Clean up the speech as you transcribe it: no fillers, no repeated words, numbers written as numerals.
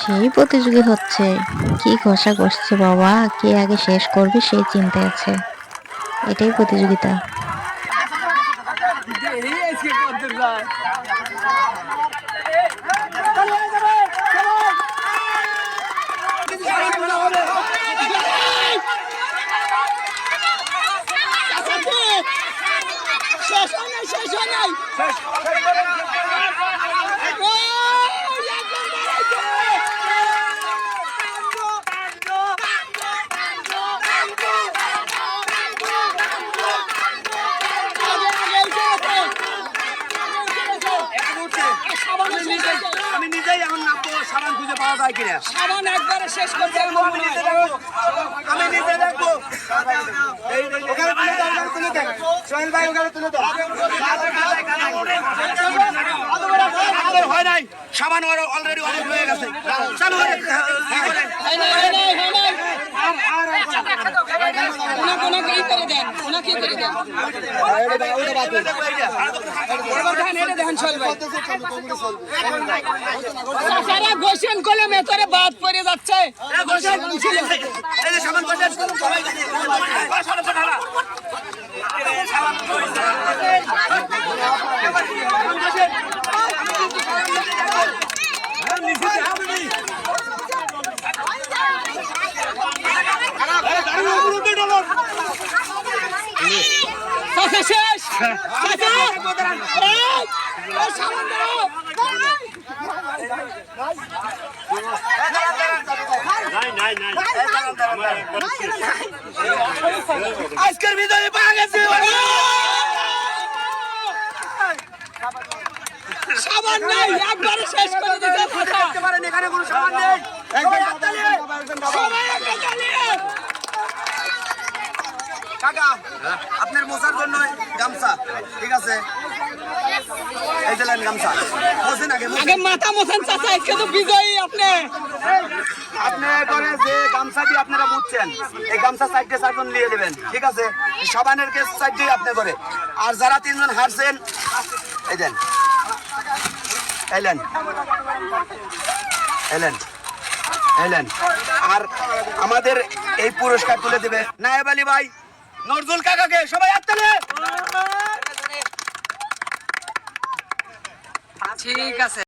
সেই প্রতিযোগী হচ্ছে। কি ঘষা ঘষছে বাবা, কে আগে শেষ করবে সেই চিন্তায় আছে। এটাই প্রতিযোগিতা। আমি নিজেই এখন নামবো, সাবান খুঁজে পাওয়া যায় কিনা। সাবান একবারে শেষ করতে আমি নিজে দেখবো। তুলে দেন সোহেল ভাই, ওখানে তুলে দেন। হয় নাই, সাবান অলরেডি অনেক হয়ে গেছে। চালু করে গোসেন কলে মেতরে বাদ পড়ে যাচ্ছে। শেষ আজকের ভিতরে পাওয়া গেছে সাবান নাই, একবারে শেষ করে দিতে দেখতে পারেন এখানে কোনো সাবান নেই। কাকা, আপনার মোছার জন্য গামছা, ঠিক আছে, এই যে নেন গামছা। মোছেন আগে, আগে মাথা মোছেন চাচা, আজকে তো বিজয়ী আপনি। আপনি করে যে গামছা দিয়ে আপনারা বুঝছেন, এই গামছা সাইডে চারজন নিয়ে দেবেন, ঠিক আছে। সাবানের কেস সাইডে আপনি করে, আর যারা তিনজন হারছেন এই দেন, এলেন এলেন এলেন। আর আমাদের এই পুরস্কার তুলে দেবে নায়েব আলী ভাই, নজরুল কাকাকে। সবাই হাততালি। ঠিক আছে।